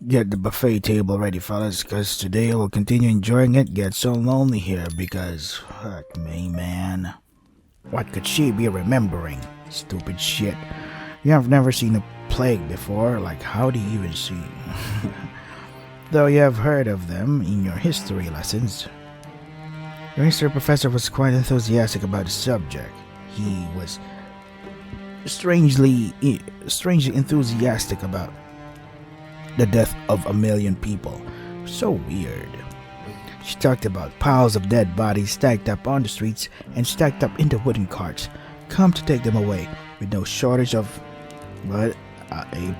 Get the buffet table ready, fellas, because today we'll continue enjoying it. Get so lonely here because, fuck me, man. What could she be remembering? Stupid shit. You have never seen a plague before, like how do you even see? Though you have heard of them in your history lessons. Your history professor was quite enthusiastic about the subject. He was strangely enthusiastic about the death of a million people. So weird. She talked about piles of dead bodies stacked up on the streets and stacked up into wooden carts, come to take them away, with no shortage of a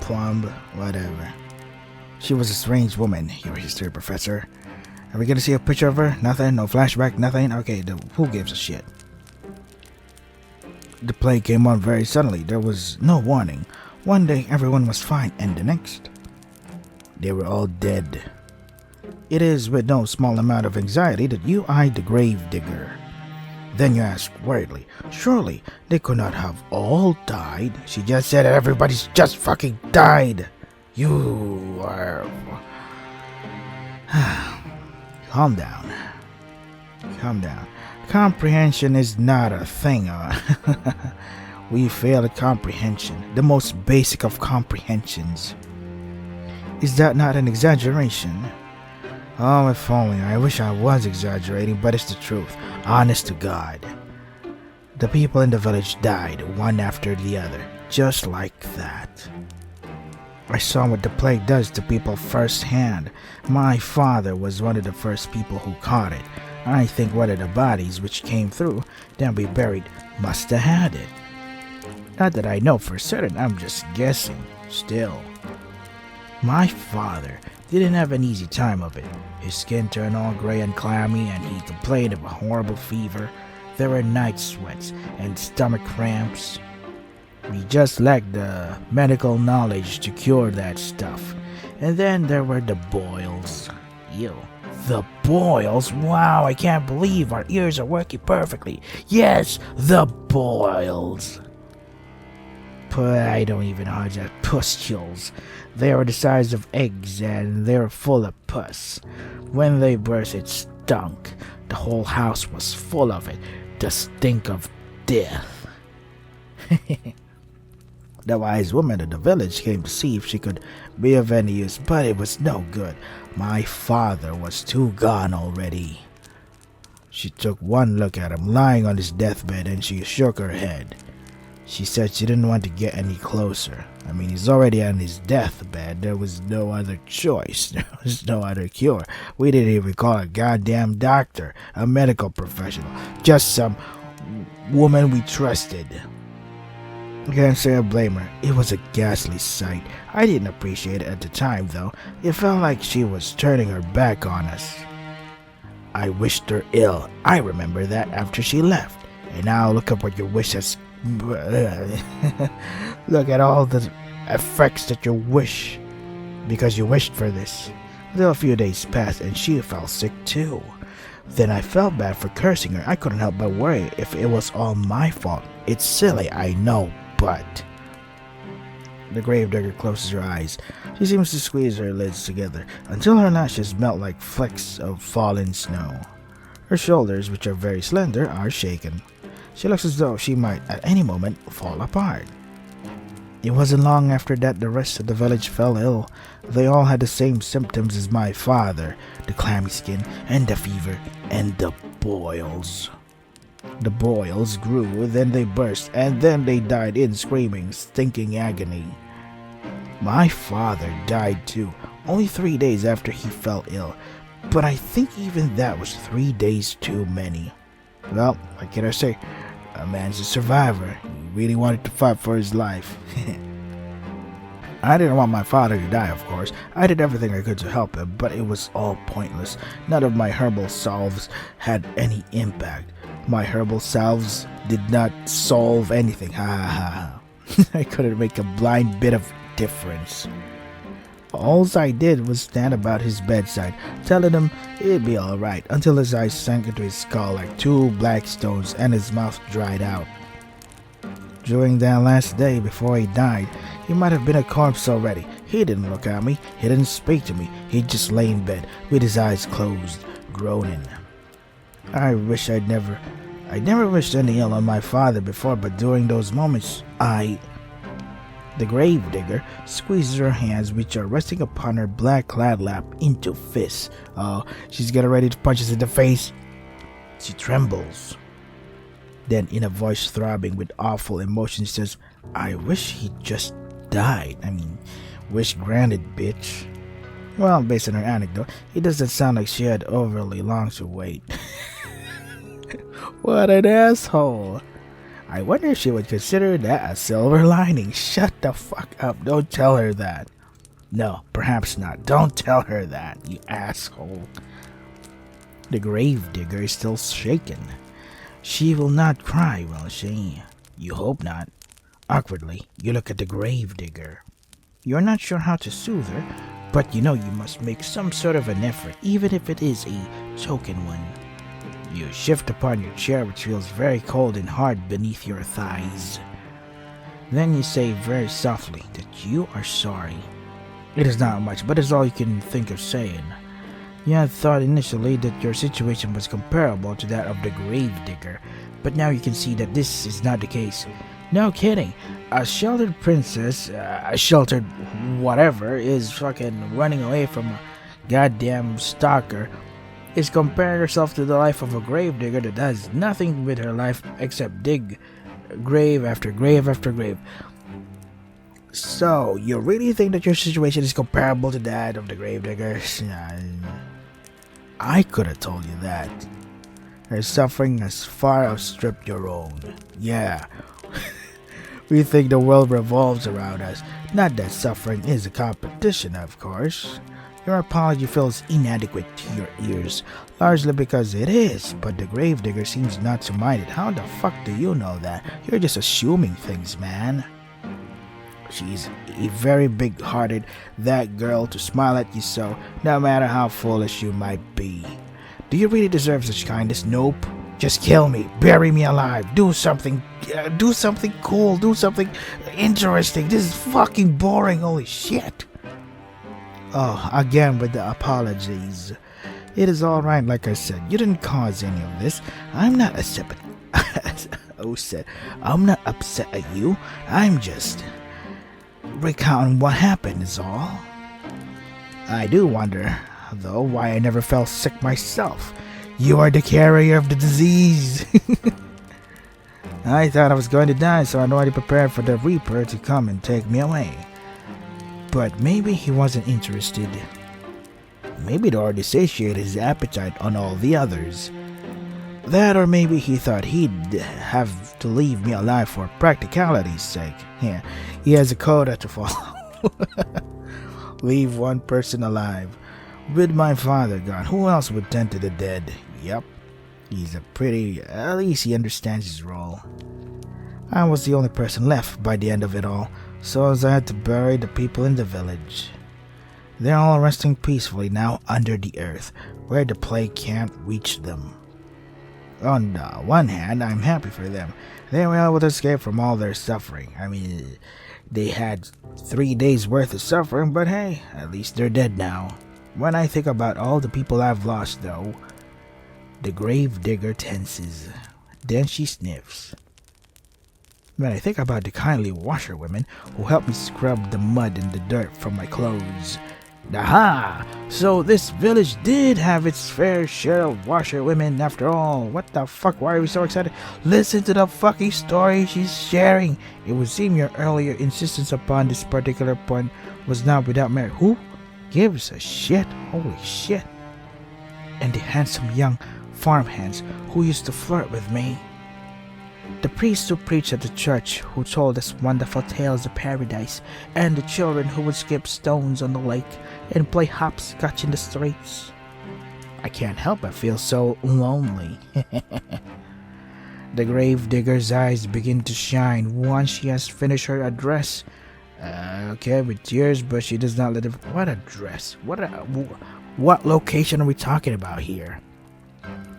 plumb, whatever. She was a strange woman, your history professor. Are we gonna see a picture of her? Nothing? No flashback? Nothing? Okay, who gives a shit? The plague came on very suddenly. There was no warning. One day everyone was fine, and the next they were all dead. It is with no small amount of anxiety that you eyed the gravedigger. Then you asked worriedly, surely they could not have all died? She just said everybody's just fucking died. You are... Calm down. Calm down. Comprehension is not a thing. We fail at comprehension, the most basic of comprehensions. Is that not an exaggeration? Oh, if only. I wish I was exaggerating, but it's the truth. Honest to God. The people in the village died, one after the other, just like that. I saw what the plague does to people firsthand. My father was one of the first people who caught it. I think one of the bodies which came through, then we buried, must have had it. Not that I know for certain, I'm just guessing. Still. My father didn't have an easy time of it. His skin turned all gray and clammy, and he complained of a horrible fever. There were night sweats and stomach cramps. We just lacked the medical knowledge to cure that stuff. And then there were the boils. Ew. The boils? Wow, I can't believe our ears are working perfectly. Yes, the boils. But I don't even know how to pustules. They were the size of eggs and they were full of pus. When they burst, it stunk. The whole house was full of it. The stink of death. The wise woman of the village came to see if she could be of any use, but it was no good. My father was too gone already. She took one look at him lying on his deathbed and she shook her head. She said she didn't want to get any closer. I mean, he's already on his deathbed. There was no other choice. There was no other cure. We didn't even call a goddamn doctor, a medical professional. Just some woman we trusted. I can't say I blame her. It was a ghastly sight. I didn't appreciate it at the time, though. It felt like she was turning her back on us. I wished her ill. I remember that after she left. And now look at what your wish has... Look at all the effects that you wish because you wished for this. Until a few days passed and she fell sick too. Then I felt bad for cursing her. I couldn't help but worry if it was all my fault. It's silly, I know, but... The gravedigger closes her eyes. She seems to squeeze her lids together until her lashes melt like flecks of fallen snow. Her shoulders, which are very slender, are shaken. She looks as though she might at any moment fall apart. It wasn't long after that the rest of the village fell ill. They all had the same symptoms as my father, the clammy skin and the fever and the boils. The boils grew, then they burst, and then they died in screaming, stinking agony. My father died too, only 3 days after he fell ill, but I think even that was 3 days too many. Well, what can I say? A man's a survivor. He really wanted to fight for his life. I didn't want my father to die, of course. I did everything I could to help him, but it was all pointless. None of my herbal salves had any impact. My herbal salves did not solve anything. Ha ha ha. I couldn't make a blind bit of difference. All I did was stand about his bedside, telling him it'd be alright, until his eyes sank into his skull like 2 black stones and his mouth dried out. During that last day before he died, he might have been a corpse already. He didn't look at me. He didn't speak to me. He just lay in bed with his eyes closed, groaning. I never wished any ill on my father before, but during those moments, The gravedigger squeezes her hands, which are resting upon her black-clad lap, into fists. Oh, she's getting ready to punch us in the face. She trembles. Then, in a voice throbbing with awful emotion, she says, I wish he just died. Wish granted, bitch. Well, based on her anecdote, it doesn't sound like she had overly long to wait. What an asshole. I wonder if she would consider that a silver lining. Shut the fuck up. Don't tell her that. No, perhaps not. Don't tell her that, you asshole. The gravedigger is still shaken. She will not cry, will she? You hope not. Awkwardly, you look at the gravedigger. You're not sure how to soothe her, but you know you must make some sort of an effort, even if it is a token one. You shift upon your chair, which feels very cold and hard beneath your thighs. Then you say very softly that you are sorry. It is not much, but it's all you can think of saying. You had thought initially that your situation was comparable to that of the gravedigger, but now you can see that this is not the case. No kidding. A sheltered princess, a sheltered whatever, is fucking running away from a goddamn stalker, is comparing herself to the life of a gravedigger that does nothing with her life except dig grave after grave after grave. So, you really think that your situation is comparable to that of the gravedigger? I could have told you that. Her suffering has far outstripped your own. Yeah. We think the world revolves around us. Not that suffering is a competition, of course. Your apology feels inadequate to your ears, largely because it is, but the gravedigger seems not to mind it. How the fuck do you know that? You're just assuming things, man. She's a very big-hearted, that girl, to smile at you so, no matter how foolish you might be. Do you really deserve such kindness? Nope. Just kill me. Bury me alive. Do something cool. Do something interesting. This is fucking boring. Holy shit. Oh, again with the apologies. It is alright, like I said. You didn't cause any of this. I'm not upset. I'm not upset at you. I'm just recounting what happened is all. I do wonder, though, why I never fell sick myself. You are the carrier of the disease. I thought I was going to die, so I'd already prepared for the Reaper to come and take me away. But maybe he wasn't interested. Maybe he'd already satiated his appetite on all the others. That, or maybe he thought he'd have to leave me alive for practicality's sake. Yeah, he has a quota to follow. Leave one person alive. With my father gone, who else would tend to the dead? Yep, at least he understands his role. I was the only person left by the end of it all, so as I had to bury the people in the village. They're all resting peacefully now under the earth, where the plague can't reach them. On the one hand, I'm happy for them. They were able to escape from all their suffering. They had 3 days worth of suffering, but hey, at least they're dead now. When I think about all the people I've lost, though, the gravedigger tenses. Then she sniffs. When I think about the kindly washerwomen who helped me scrub the mud and the dirt from my clothes. Aha! So this village did have its fair share of washerwomen after all. What the fuck? Why are we so excited? Listen to the fucking story she's sharing. It would seem your earlier insistence upon this particular point was not without merit. Who gives a shit? Holy shit. And the handsome young farmhands who used to flirt with me. The priests who preached at the church, who told us wonderful tales of paradise, and the children who would skip stones on the lake and play hopscotch in the streets. I can't help but feel so lonely. The gravedigger's eyes begin to shine once she has finished her address. Okay, with tears, but she does not let it. What address? What location are we talking about here?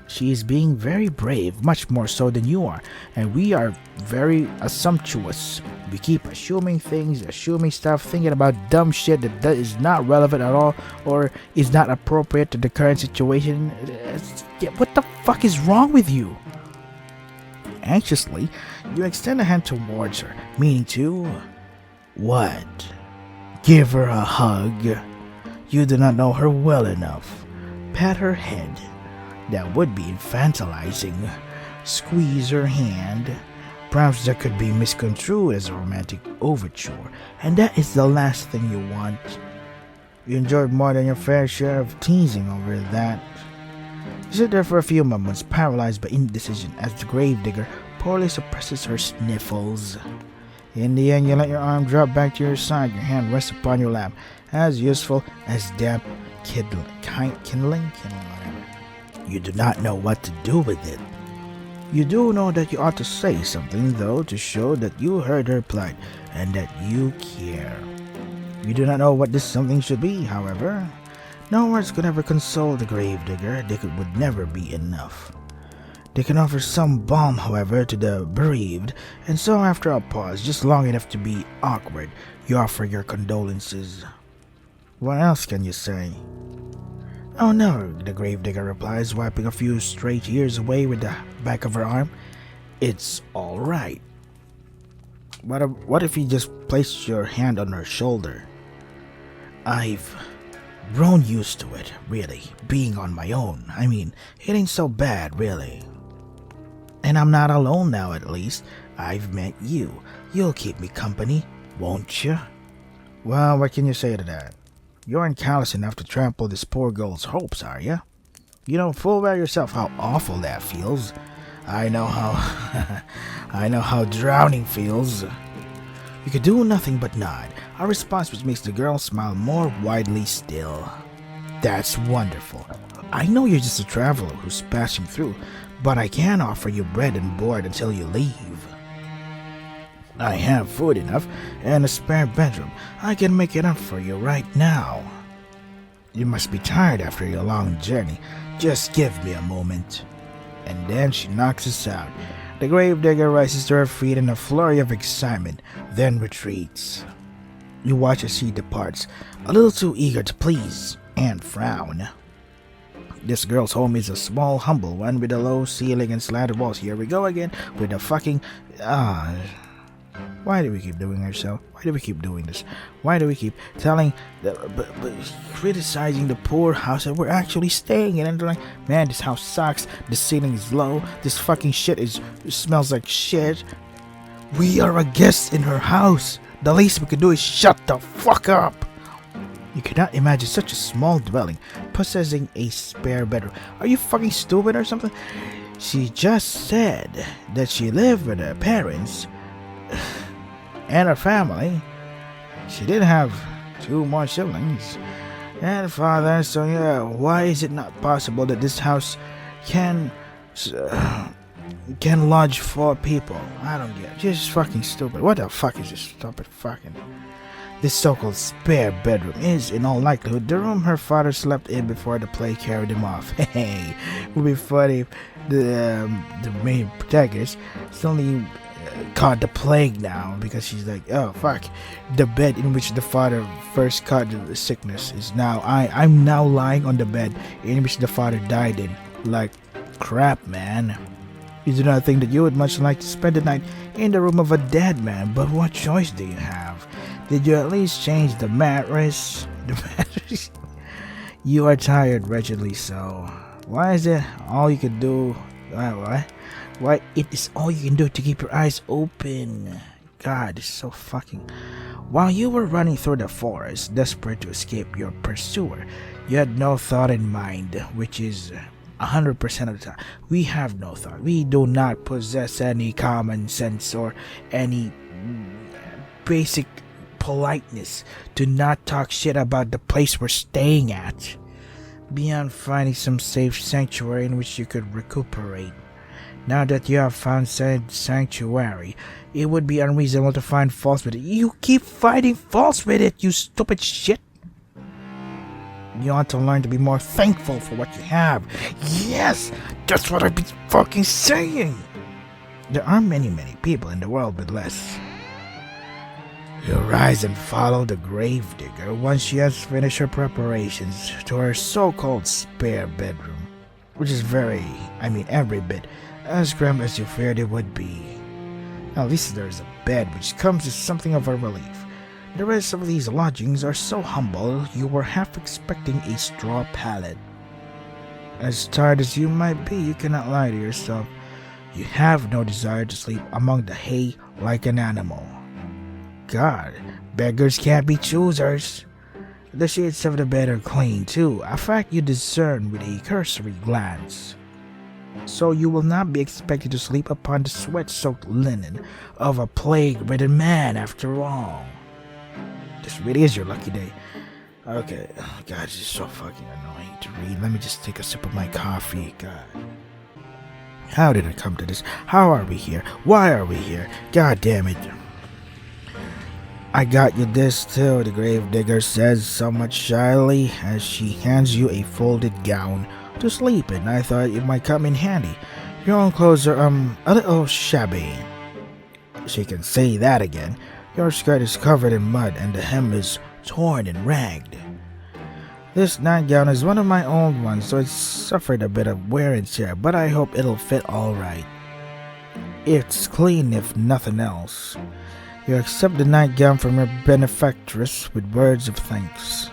She is being very brave, much more so than you are, and we are very sumptuous. We keep assuming things, assuming stuff, thinking about dumb shit that is not relevant at all or is not appropriate to the current situation. What the fuck is wrong with you? Anxiously, you extend a hand towards her, meaning to... what? Give her a hug. You do not know her well enough. Pat her head. That would be infantilizing. Squeeze her hand. Perhaps that could be misconstrued as a romantic overture, and that is the last thing you want. You enjoyed more than your fair share of teasing over that. You sit there for a few moments, paralyzed by indecision, as the gravedigger poorly suppresses her sniffles. In the end, you let your arm drop back to your side, your hand rests upon your lap, as useful as damp kindling, whatever. You do not know what to do with it. You do know that you ought to say something, though, to show that you heard her plight and that you care. You do not know what this something should be, however. No words could ever console the gravedigger. They would never be enough. They can offer some balm, however, to the bereaved, and so after a pause, just long enough to be awkward, you offer your condolences. What else can you say? Oh no, the gravedigger replies, wiping a few stray tears away with the back of her arm. It's all right. What if you just placed your hand on her shoulder? I've grown used to it, really, being on my own. I mean, it ain't so bad, really. And I'm not alone now, at least. I've met you. You'll keep me company, won't you? Well, what can you say to that? You aren't callous enough to trample this poor girl's hopes, are you? You know full well yourself how awful that feels. I know how drowning feels. You could do nothing but nod, a response which makes the girl smile more widely still. That's wonderful. I know you're just a traveler who's passing through, but I can offer you bread and board until you leave. I have food enough and a spare bedroom. I can make it up for you right now. You must be tired after your long journey. Just give me a moment. And then she knocks us out. The gravedigger rises to her feet in a flurry of excitement, then retreats. You watch as she departs, a little too eager to please, and frown. This girl's home is a small, humble one with a low ceiling and slanted walls. Here we go again with the fucking... Why do we keep doing ourselves? Why do we keep doing this? Why do we keep telling, criticizing the poor house that we're actually staying in? And they're like, man, this house sucks. The ceiling is low. This fucking shit smells like shit. We are a guest in her house. The least we can do is shut the fuck up. You cannot imagine such a small dwelling possessing a spare bedroom. Are you fucking stupid or something? She just said that she lived with her parents and her family. She did have 2 more siblings and father, so yeah, why is it not possible that this house can lodge 4 people? I don't get it. Just fucking stupid. What the fuck is this stupid fucking... This so-called spare bedroom is, in all likelihood, the room her father slept in before the plague carried him off. Hey, it would be funny if the main protagonist suddenly caught the plague now, because she's like, oh fuck, the bed in which the father first caught the sickness is now, I'm now lying on the bed in which the father died in. Like, crap, man. You do not think that you would much like to spend the night in the room of a dead man, but what choice do you have? Did you at least change the mattress? You are tired, wretchedly so. Why is it all you can do? Why it is all you can do to keep your eyes open? God, it's so fucking... While you were running through the forest, desperate to escape your pursuer, you had no thought in mind, which is 100% of the time. We have no thought. We do not possess any common sense or any basic politeness to not talk shit about the place we're staying at, beyond finding some safe sanctuary in which you could recuperate. Now that you have found said sanctuary, it would be unreasonable to find faults with it. You keep finding faults with it, you stupid shit. You ought to learn to be more thankful for what you have. Yes, that's what I've been fucking saying. There are many people in the world with less. You rise and follow the gravedigger once she has finished her preparations to her so-called spare bedroom, which is every bit as grim as you feared it would be. At least there's a bed, which comes as something of a relief. The rest of these lodgings are so humble you were half expecting a straw pallet. As tired as you might be, you cannot lie to yourself. You have no desire to sleep among the hay like an animal. God, beggars can't be choosers. The sheets of the bed are clean too, a fact you discern with a cursory glance. So you will not be expected to sleep upon the sweat-soaked linen of a plague-ridden man after all. This really is your lucky day. Okay, God, this is so fucking annoying to read. Let me just take a sip of my coffee. God. How did it come to this? How are we here? Why are we here? God damn it. I got you this too, the gravedigger says somewhat shyly as she hands you a folded gown to sleep in. I thought it might come in handy. Your own clothes are, a little shabby. She can say that again. Your skirt is covered in mud and the hem is torn and ragged. This nightgown is one of my old ones, so it's suffered a bit of wear and tear, but I hope it'll fit alright. It's clean if nothing else. You accept the nightgown from your benefactress with words of thanks.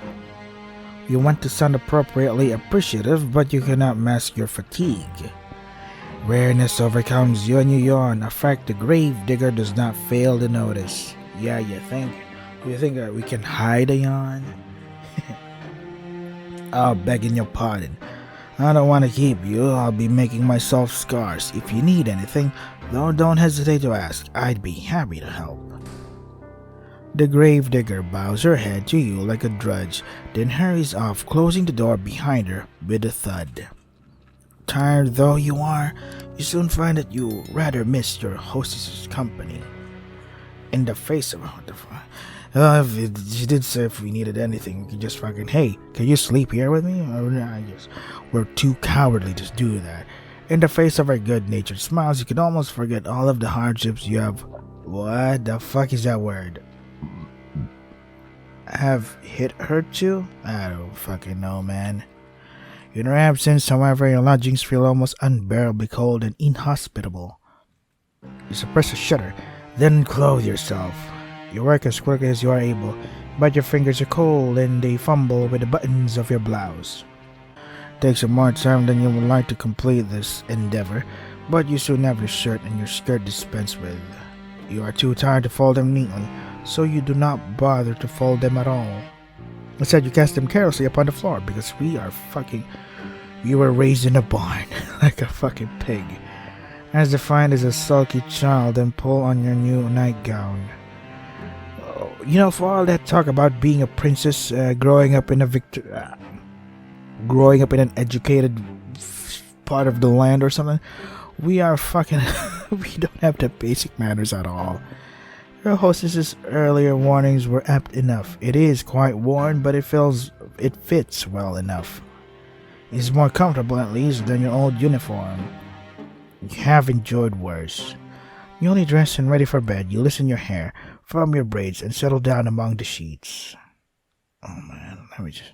You want to sound appropriately appreciative, but you cannot mask your fatigue. Weariness overcomes you and you yawn, a fact the gravedigger does not fail to notice. Yeah, you think that we can hide a yawn? I'll begging your pardon. I don't want to keep you. I'll be making myself scarce. If you need anything, though, don't hesitate to ask. I'd be happy to help. The gravedigger bows her head to you like a drudge, then hurries off, closing the door behind her with a thud. Tired though you are, you soon find that you rather miss your hostess's company. In the face of what the fuck? She did say if we needed anything, we could just fucking, hey, can you sleep here with me? I guess we're too cowardly to do that. In the face of her good-natured smiles, you can almost forget all of the hardships you have. What the fuck is that word? Have hit hurt you? I don't fucking know, man. In her absence, however, your lodgings feel almost unbearably cold and inhospitable. You suppress a shudder, then clothe yourself. You work as quickly as you are able, but your fingers are cold and they fumble with the buttons of your blouse. It takes you more time than you would like to complete this endeavor, but you soon have your shirt and your skirt dispensed with. You are too tired to fold them neatly, so you do not bother to fold them at all. Instead, you cast them carelessly upon the floor because you were raised in a barn like a fucking pig, as defined as a sulky child, and pull on your new nightgown. You know, for all that talk about being a princess, growing up in an educated part of the land or something, we are fucking we don't have the basic manners at all. Your hostess's earlier warnings were apt enough. It is quite worn, but it fits well enough. It's more comfortable at least than your old uniform. You have enjoyed worse. You only dress and ready for bed. You loosen your hair from your braids and settle down among the sheets. Oh man, let me just...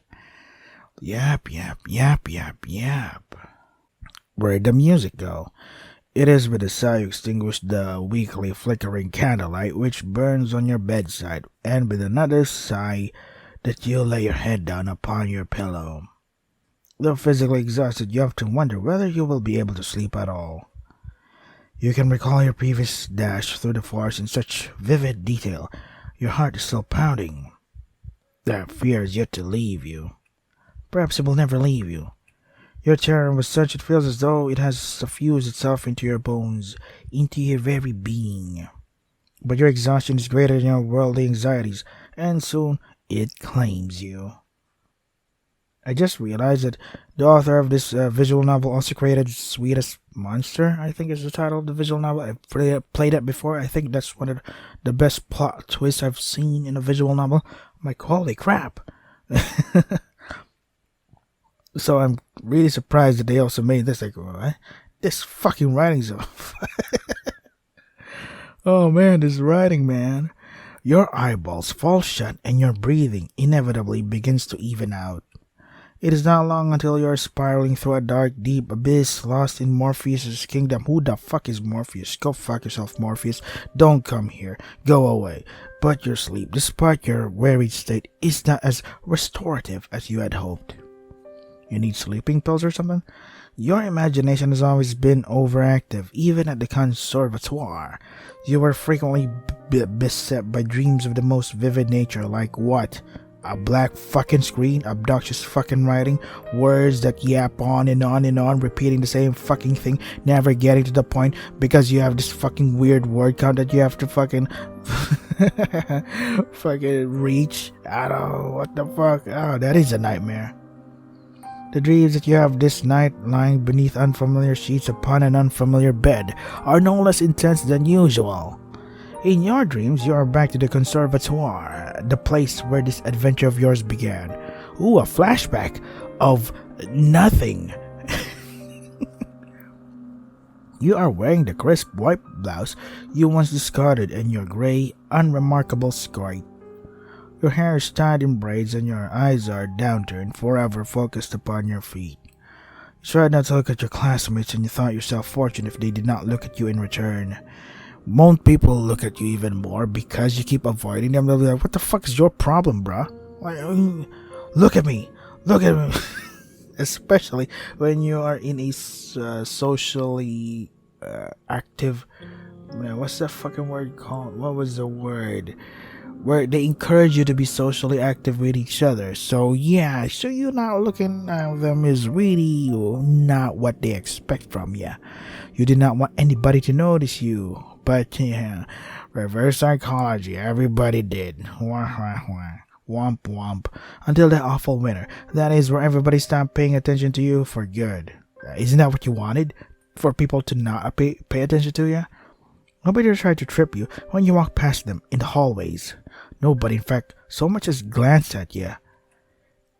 Yap. Where'd the music go? It is with a sigh you extinguish the weakly flickering candlelight which burns on your bedside, and with another sigh that you lay your head down upon your pillow. Though physically exhausted, you often wonder whether you will be able to sleep at all. You can recall your previous dash through the forest in such vivid detail. Your heart is still pounding. That fear is yet to leave you. Perhaps it will never leave you. Your terror was such it feels as though it has suffused itself into your bones, into your very being. But your exhaustion is greater than your worldly anxieties, and soon it claims you. I just realized that the author of this visual novel also created Sweetest Monster, I think is the title of the visual novel. I've played it before. I think that's one of the best plot twists I've seen in a visual novel. I'm like, holy crap. So I'm really surprised that they also made this. Like, what? This fucking writing's oh man, this writing, man. Your eyeballs fall shut and your breathing inevitably begins to even out. It is not long until you are spiraling through a dark, deep abyss lost in Morpheus' kingdom. Who the fuck is Morpheus? Go fuck yourself, Morpheus. Don't come here. Go away. But your sleep, despite your wearied state, is not as restorative as you had hoped. You need sleeping pills or something? Your imagination has always been overactive, even at the conservatoire. You were frequently beset by dreams of the most vivid nature, like what? A black fucking screen, obnoxious fucking writing, words that yap on and on and on, repeating the same fucking thing, never getting to the point because you have this fucking weird word count that you have to fucking fucking reach. I don't know what the fuck. Oh, that is a nightmare. The dreams that you have this night lying beneath unfamiliar sheets upon an unfamiliar bed are no less intense than usual. In your dreams, you are back to the conservatoire, the place where this adventure of yours began. Ooh, a flashback of nothing. You are wearing the crisp white blouse you once discarded and your gray, unremarkable skirt. Your hair is tied in braids and your eyes are downturned, forever focused upon your feet. You tried not to look at your classmates and you thought yourself fortunate if they did not look at you in return. Won't people look at you even more because you keep avoiding them? They'll be like, what the fuck is your problem, bruh? Like, look at me. Look at me. Especially when you are in a socially active... what's that fucking word called? What was the word? Where they encourage you to be socially active with each other. So yeah, so you're not looking at them is really not what they expect from you. You did not want anybody to notice you. But yeah, reverse psychology, everybody did. Womp womp. Until that awful winter. That is where everybody stopped paying attention to you for good. Isn't that what you wanted? For people to not pay attention to you? Nobody tried to trip you when you walked past them in the hallways. Nobody, in fact, so much as glanced at you.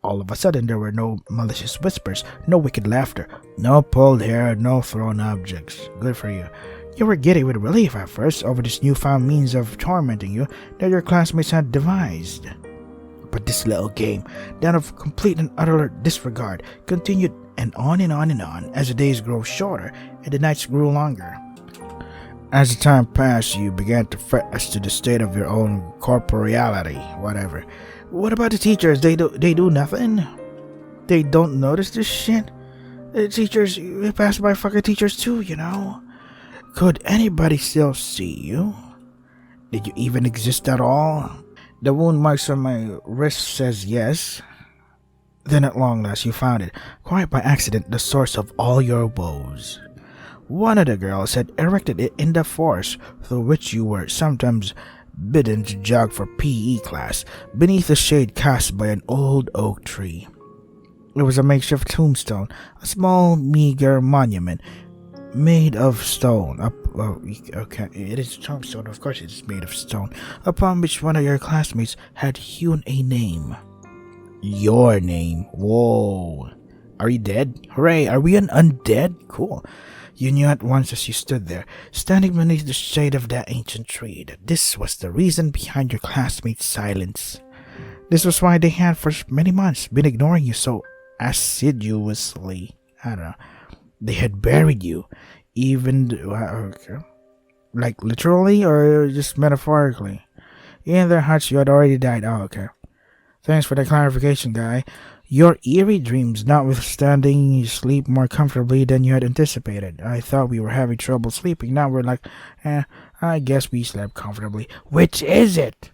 All of a sudden, there were no malicious whispers, no wicked laughter, no pulled hair, no thrown objects. Good for you. You were giddy with relief at first over this newfound means of tormenting you that your classmates had devised. But this little game, that of complete and utter disregard, continued and on and on and on as the days grew shorter and the nights grew longer. As the time passed, you began to fret as to the state of your own corporeality, whatever. What about the teachers? They do nothing? They don't notice this shit? The teachers, we pass by fucking teachers too, you know? Could anybody still see you? Did you even exist at all? The wound marks on my wrist says yes. Then at long last you found it, quite by accident, the source of all your woes. One of the girls had erected it in the forest through which you were sometimes bidden to jog for PE class, beneath the shade cast by an old oak tree. It was a makeshift tombstone, a small, meager monument made of stone. Okay, it is a tombstone, of course it is made of stone, upon which one of your classmates had hewn a name. Your name. Whoa. Are you dead? Hooray, are we undead? Cool. You knew at once as you stood there, standing beneath the shade of that ancient tree, that this was the reason behind your classmates' silence. This was why they had for many months been ignoring you so assiduously. I don't know. They had buried you, even like literally or just metaphorically. In their hearts you had already died. Oh, okay. Thanks for the clarification, guy. Your eerie dreams notwithstanding, you sleep more comfortably than you had anticipated. I thought we were having trouble sleeping. Now we're like, I guess we slept comfortably. Which is it?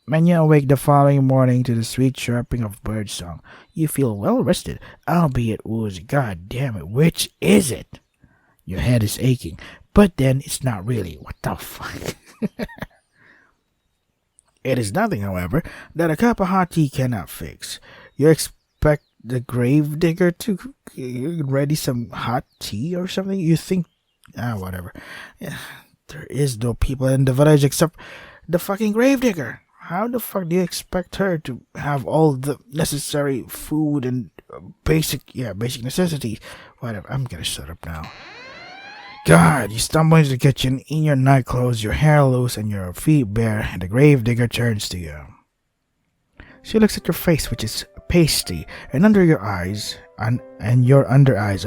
When you awake the following morning to the sweet chirping of birdsong, you feel well rested, albeit woozy. God damn it, which is it? Your head is aching, but then it's not really. What the fuck? It is nothing, however, that a cup of hot tea cannot fix. You expect the gravedigger to ready some hot tea or something? You think, whatever. Yeah, there is no people in the village except the fucking gravedigger. How the fuck do you expect her to have all the necessary food and basic necessities? Whatever, I'm gonna shut up now. God, you stumble into the kitchen in your nightclothes, your hair loose and your feet bare, and the gravedigger turns to you. She looks at your face, which is pasty, and under your eyes, and your under eyes,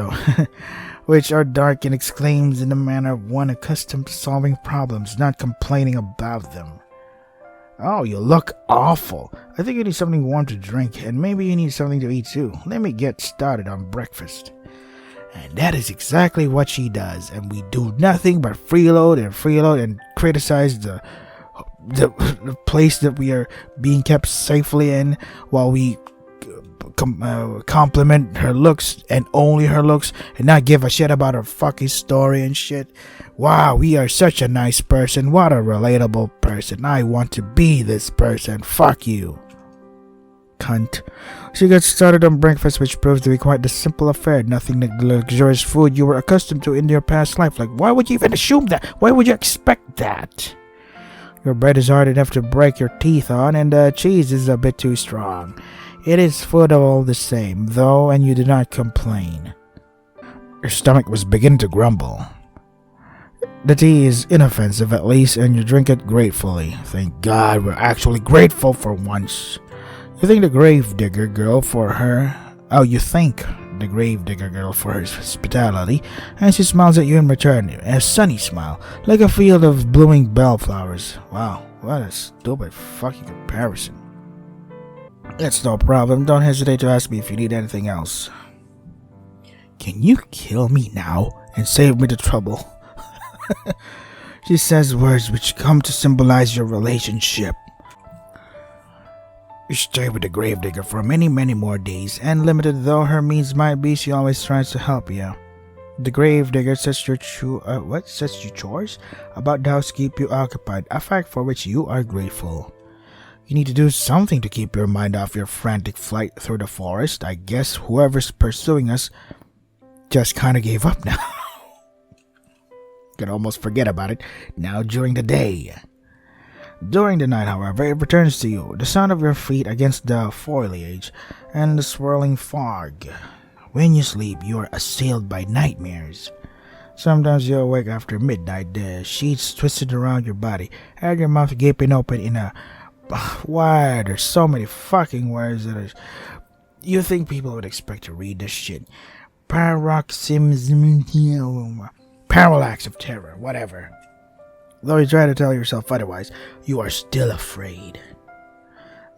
which are dark, and exclaims in the manner of one accustomed to solving problems, not complaining about them. Oh, you look awful. I think you need something warm to drink, and maybe you need something to eat too. Let me get started on breakfast. And that is exactly what she does, and we do nothing but freeload and criticize the place that we are being kept safely in, while we compliment her looks and only her looks, and not give a shit about her fucking story and shit. Wow, we are such a nice person. What a relatable person. I want to be this person. Fuck you, cunt. She gets started on breakfast, which proves to be quite the simple affair. Nothing like the luxurious food you were accustomed to in your past life. Like, why would you even assume that? Why would you expect that? Your bread is hard enough to break your teeth on, and the cheese is a bit too strong. It is food all the same, though, and you do not complain. Your stomach was beginning to grumble. The tea is inoffensive at least, and you drink it gratefully. Thank God we're actually grateful for once. You thank the gravedigger girl for her... you thank the gravedigger girl for her hospitality, and she smiles at you in return, a sunny smile, like a field of blooming bellflowers. Wow, what a stupid fucking comparison. That's no problem. Don't hesitate to ask me if you need anything else. Can you kill me now and save me the trouble? She says words which come to symbolize your relationship. You stay with the gravedigger for many more days, and limited though her means might be, she always tries to help you. The gravedigger sets you chores about the house to keep you occupied, a fact for which you are grateful. You need to do something to keep your mind off your frantic flight through the forest. I guess whoever's pursuing us just kind of gave up now. Could almost forget about it now during the day. During the night, however, it returns to you, the sound of your feet against the foliage and the swirling fog. When you sleep, you are assailed by nightmares. Sometimes you awake after midnight, the sheets twisted around your body, and your mouth gaping open in a... Why? There's so many fucking words that are... You think people would expect to read this shit. Parallax of terror, whatever. Though you try to tell yourself otherwise, you are still afraid.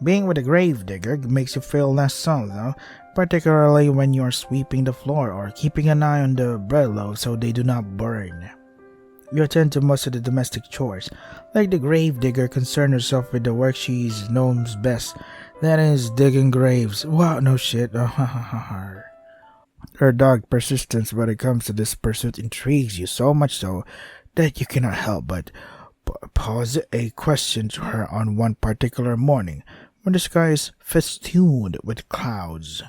Being with a gravedigger makes you feel less so, though, particularly when you are sweeping the floor or keeping an eye on the bread loaves so they do not burn. You attend to most of the domestic chores. Like the gravedigger, concern herself with the work she knows best, that is, digging graves. Wow, no shit. Her dogged persistence when it comes to this pursuit intrigues you so much so that you cannot help but pose a question to her on one particular morning when the sky is festooned with clouds.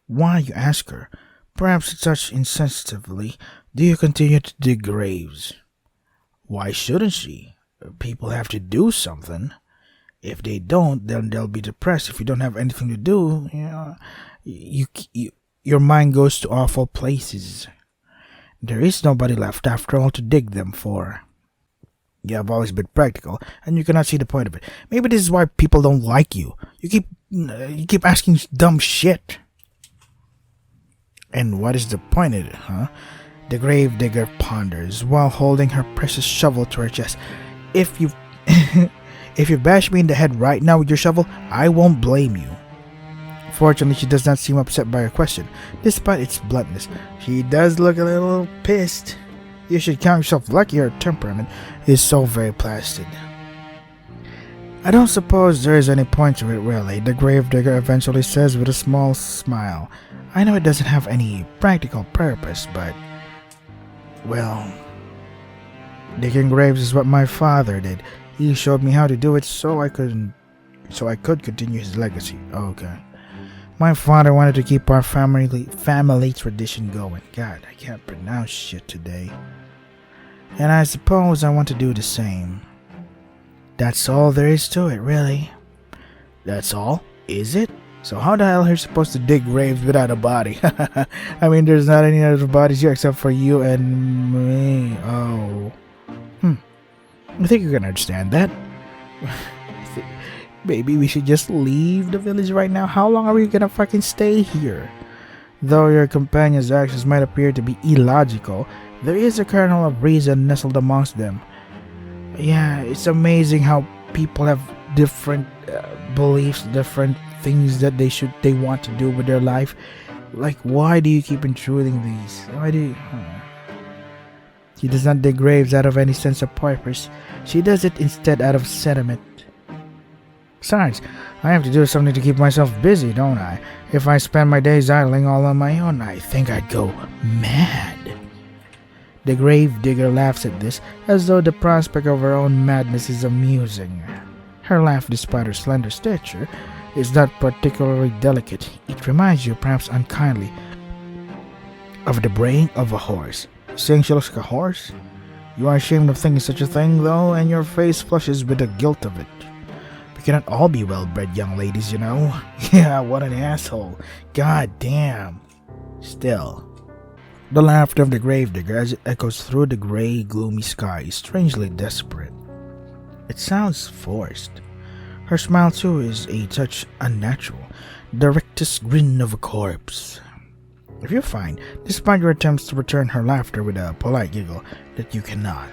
Why, you ask her, perhaps such insensitively, do you continue to dig graves? Why shouldn't she? People have to do something. If they don't, then they'll be depressed. If you don't have anything to do, your mind goes to awful places. There is nobody left after all to dig them for. You have always been practical, and you cannot see the point of it. Maybe this is why people don't like you. You keep asking dumb shit. And what is the point of it, huh? The gravedigger ponders while holding her precious shovel to her chest. If you bash me in the head right now with your shovel, I won't blame you. Fortunately, she does not seem upset by her question, despite its bluntness. She does look a little pissed. You should count yourself lucky her temperament is so very placid. I don't suppose there is any point to it, really, the gravedigger eventually says with a small smile. I know it doesn't have any practical purpose, but... well... digging graves is what my father did. He showed me how to do it so I could continue his legacy. Okay. My father wanted to keep our family tradition going. God, I can't pronounce shit today. And I suppose I want to do the same. That's all there is to it, really. That's all? Is it? So how the hell are you supposed to dig graves without a body? I mean, there's not any other bodies here except for you and me. Oh. I think you can understand that. Maybe we should just leave the village right now. How long are we gonna fucking stay here? Though your companion's actions might appear to be illogical, there is a kernel of reason nestled amongst them. Yeah, it's amazing how people have different beliefs, different things that they want to do with their life. Like, why do you keep intruding these? Why do you... She does not dig graves out of any sense of purpose. She does it instead out of sentiment. Besides, I have to do something to keep myself busy, don't I? If I spend my days idling all on my own, I think I'd go mad. The gravedigger laughs at this, as though the prospect of her own madness is amusing. Her laugh, despite her slender stature, is not particularly delicate. It reminds you, perhaps unkindly, of the braying of a horse. Saying she looks like a horse? You are ashamed of thinking such a thing, though, and your face flushes with the guilt of it. We cannot all be well-bred young ladies, you know. Yeah, what an asshole. God damn. Still. The laughter of the gravedigger as it echoes through the gray, gloomy sky is strangely desperate. It sounds forced. Her smile, too, is a touch unnatural. The rictus grin of a corpse. If you find, despite your attempts to return her laughter with a polite giggle, that you cannot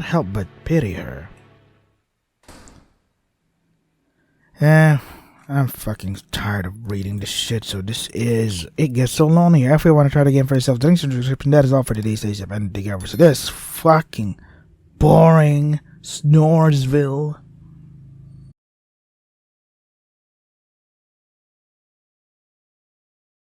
help but pity her. I'm fucking tired of reading this shit, so it gets so lonely here. If you want to try the game for yourself, links in the description. That is all for today's station, and dig over. So this fucking boring Snoresville.